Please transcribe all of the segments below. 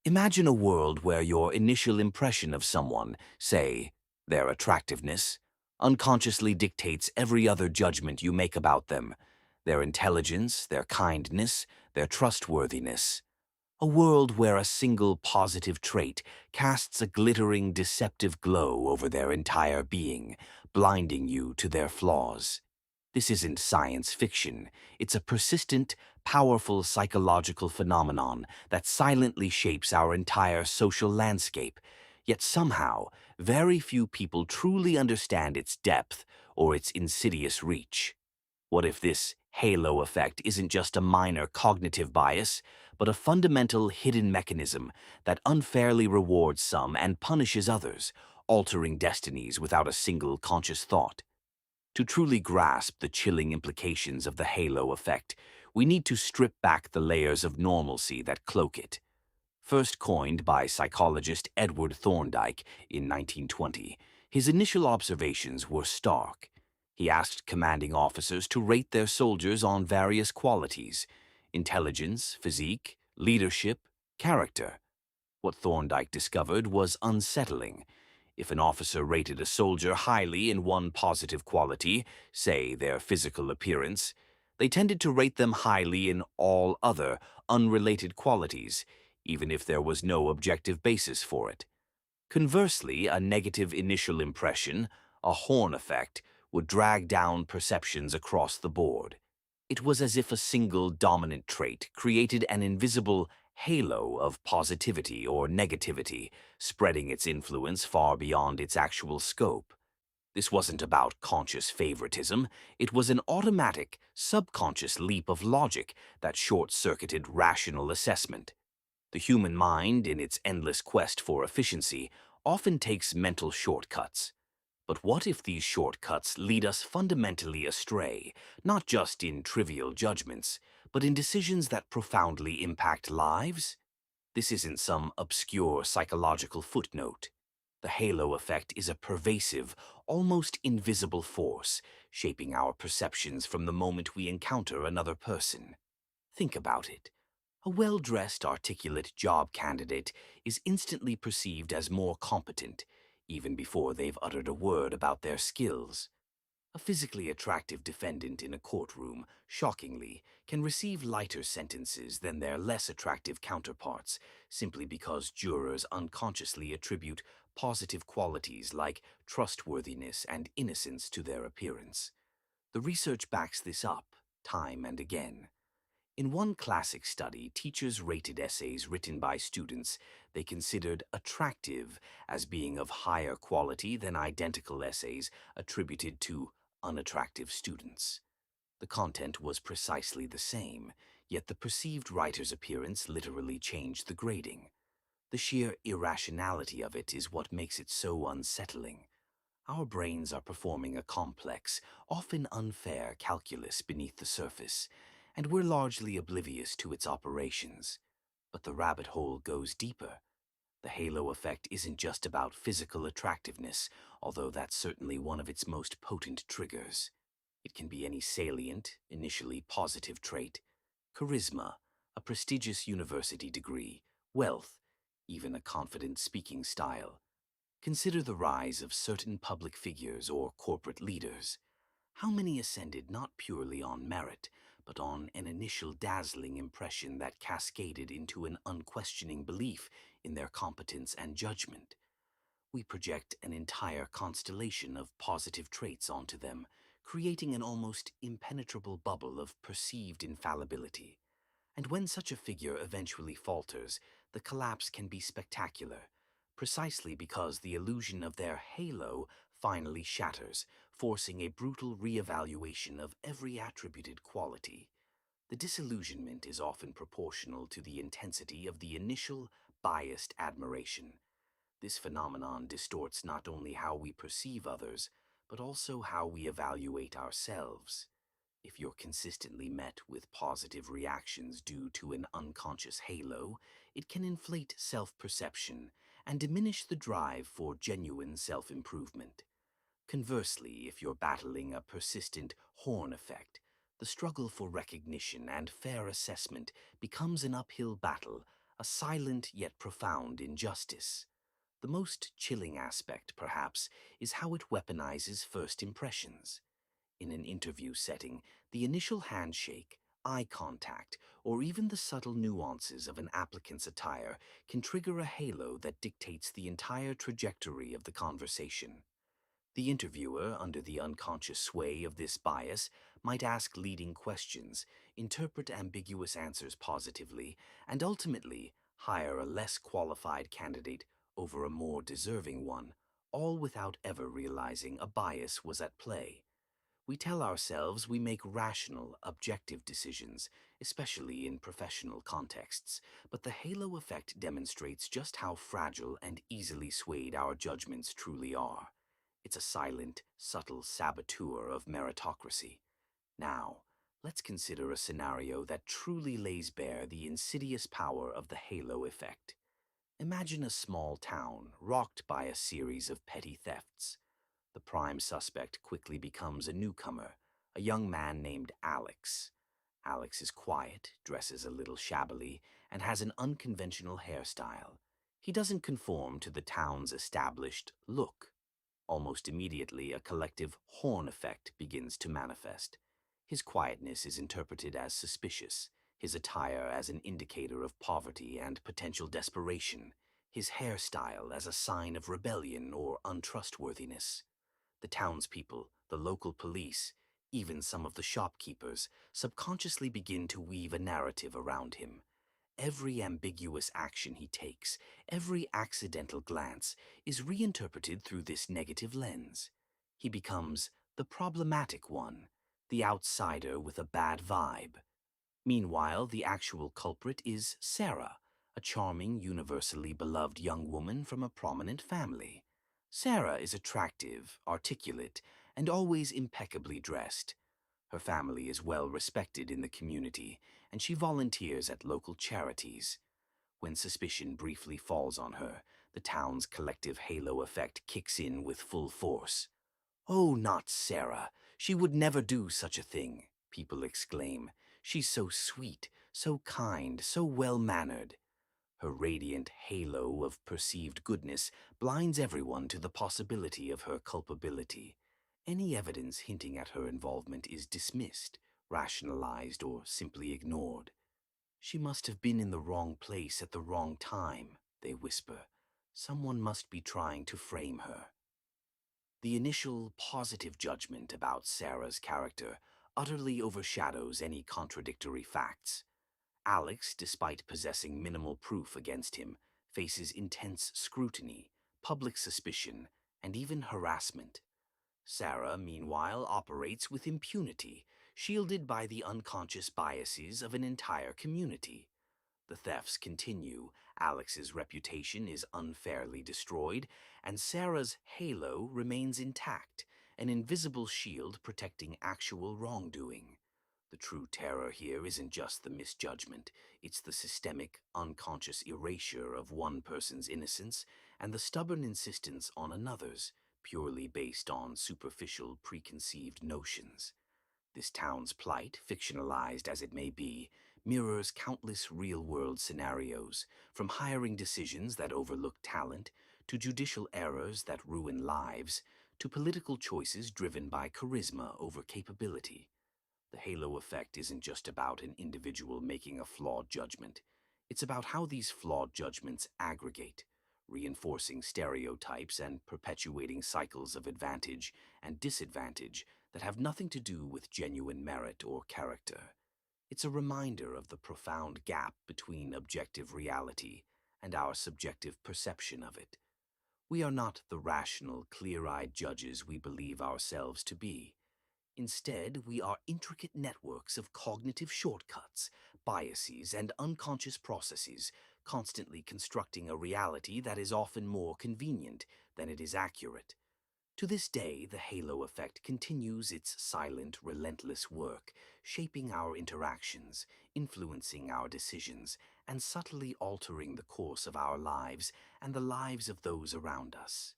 Imagine a world where your initial impression of someone, say, their attractiveness, unconsciously dictates every other judgment you make about them, their intelligence, their kindness, their trustworthiness. A world where a single positive trait casts a glittering, deceptive glow over their entire being, blinding you to their flaws. This isn't science fiction. It's a persistent, powerful psychological phenomenon that silently shapes our entire social landscape. Yet somehow, very few people truly understand its depth or its insidious reach. What if this halo effect isn't just a minor cognitive bias, but a fundamental hidden mechanism that unfairly rewards some and punishes others, altering destinies without a single conscious thought? To truly grasp the chilling implications of the halo effect, we need to strip back the layers of normalcy that cloak it. First coined by psychologist Edward Thorndike in 1920, his initial observations were stark. He asked commanding officers to rate their soldiers on various qualities: intelligence, physique, leadership, character. What Thorndike discovered was unsettling. If an officer rated a soldier highly in one positive quality, say their physical appearance, they tended to rate them highly in all other, unrelated qualities, even if there was no objective basis for it. Conversely, a negative initial impression, a horn effect, would drag down perceptions across the board. It was as if a single dominant trait created an invisible halo of positivity or negativity, spreading its influence far beyond its actual scope. This wasn't about conscious favoritism, it was an automatic, subconscious leap of logic that short-circuited rational assessment. The human mind, in its endless quest for efficiency, often takes mental shortcuts. But what if these shortcuts lead us fundamentally astray, not just in trivial judgments, but in decisions that profoundly impact lives? This isn't some obscure psychological footnote. The halo effect is a pervasive, almost invisible force, shaping our perceptions from the moment we encounter another person. Think about it. A well-dressed, articulate job candidate is instantly perceived as more competent, even before they've uttered a word about their skills. A physically attractive defendant in a courtroom, shockingly, can receive lighter sentences than their less attractive counterparts, simply because jurors unconsciously attribute positive qualities like trustworthiness and innocence to their appearance. The research backs this up, time and again. In one classic study, teachers rated essays written by students they considered attractive as being of higher quality than identical essays attributed to unattractive students. The content was precisely the same, yet the perceived writer's appearance literally changed the grading. The sheer irrationality of it is what makes it so unsettling. Our brains are performing a complex, often unfair calculus beneath the surface, and we're largely oblivious to its operations. But the rabbit hole goes deeper. The halo effect isn't just about physical attractiveness, although that's certainly one of its most potent triggers. It can be any salient, initially positive trait: charisma, a prestigious university degree, wealth, even a confident speaking style. Consider the rise of certain public figures or corporate leaders. How many ascended not purely on merit, but on an initial dazzling impression that cascaded into an unquestioning belief in their competence and judgment? We project an entire constellation of positive traits onto them, creating an almost impenetrable bubble of perceived infallibility. And when such a figure eventually falters, the collapse can be spectacular, precisely because the illusion of their halo finally shatters, forcing a brutal reevaluation of every attributed quality. The disillusionment is often proportional to the intensity of the initial, biased admiration. This phenomenon distorts not only how we perceive others, but also how we evaluate ourselves. If you're consistently met with positive reactions due to an unconscious halo, it can inflate self-perception and diminish the drive for genuine self-improvement. Conversely, if you're battling a persistent horn effect, the struggle for recognition and fair assessment becomes an uphill battle, a a silent yet profound injustice. The most chilling aspect, perhaps, is how it weaponizes first impressions. In an interview setting, the initial handshake, eye contact, or even the subtle nuances of an applicant's attire can trigger a halo that dictates the entire trajectory of the conversation. The interviewer, under the unconscious sway of this bias, might ask leading questions, interpret ambiguous answers positively, and ultimately hire a less qualified candidate over a more deserving one, all without ever realizing a bias was at play. We tell ourselves we make rational, objective decisions, especially in professional contexts, but the halo effect demonstrates just how fragile and easily swayed our judgments truly are. It's a silent, subtle saboteur of meritocracy. Now, let's consider a scenario that truly lays bare the insidious power of the halo effect. Imagine a small town rocked by a series of petty thefts. The prime suspect quickly becomes a newcomer, a young man named Alex. Alex is quiet, dresses a little shabbily, and has an unconventional hairstyle. He doesn't conform to the town's established look. Almost immediately, a collective horn effect begins to manifest. His quietness is interpreted as suspicious, his attire as an indicator of poverty and potential desperation, his hairstyle as a sign of rebellion or untrustworthiness. The townspeople, the local police, even some of the shopkeepers, subconsciously begin to weave a narrative around him. Every ambiguous action he takes, every accidental glance, is reinterpreted through this negative lens. He becomes the problematic one, the outsider with a bad vibe. Meanwhile, the actual culprit is Sarah, a charming, universally beloved young woman from a prominent family. Sarah is attractive, articulate, and always impeccably dressed. Her family is well respected in the community, and she volunteers at local charities. When suspicion briefly falls on her, the town's collective halo effect kicks in with full force. "Oh, not Sarah! She would never do such a thing," people exclaim. "She's so sweet, so kind, so well-mannered." Her radiant halo of perceived goodness blinds everyone to the possibility of her culpability. Any evidence hinting at her involvement is dismissed, rationalized, or simply ignored. "She must have been in the wrong place at the wrong time," they whisper. "Someone must be trying to frame her." The initial positive judgment about Sarah's character utterly overshadows any contradictory facts. Alex, despite possessing minimal proof against him, faces intense scrutiny, public suspicion, and even harassment. Sarah, meanwhile, operates with impunity, shielded by the unconscious biases of an entire community. The thefts continue, Alex's reputation is unfairly destroyed, and Sarah's halo remains intact, an invisible shield protecting actual wrongdoing. The true terror here isn't just the misjudgment, it's the systemic, unconscious erasure of one person's innocence and the stubborn insistence on another's, purely based on superficial, preconceived notions. This town's plight, fictionalized as it may be, mirrors countless real-world scenarios, from hiring decisions that overlook talent, to judicial errors that ruin lives, to political choices driven by charisma over capability. The halo effect isn't just about an individual making a flawed judgment. It's about how these flawed judgments aggregate, reinforcing stereotypes and perpetuating cycles of advantage and disadvantage that have nothing to do with genuine merit or character. It's a reminder of the profound gap between objective reality and our subjective perception of it. We are not the rational, clear-eyed judges we believe ourselves to be. Instead, we are intricate networks of cognitive shortcuts, biases, and unconscious processes, constantly constructing a reality that is often more convenient than it is accurate. To this day, the halo effect continues its silent, relentless work, shaping our interactions, influencing our decisions, and subtly altering the course of our lives and the lives of those around us.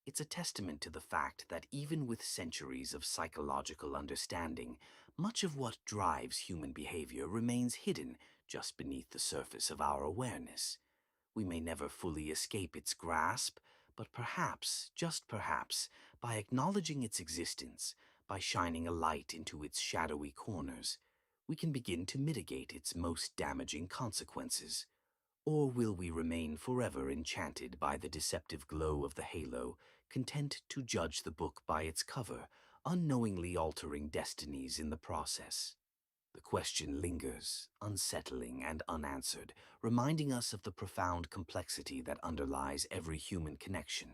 It's a testament to the fact that even with centuries of psychological understanding, much of what drives human behavior remains hidden just beneath the surface of our awareness. We may never fully escape its grasp, but perhaps, just perhaps, by acknowledging its existence, by shining a light into its shadowy corners, we can begin to mitigate its most damaging consequences. Or will we remain forever enchanted by the deceptive glow of the halo, content to judge the book by its cover, unknowingly altering destinies in the process? The question lingers, unsettling and unanswered, reminding us of the profound complexity that underlies every human connection.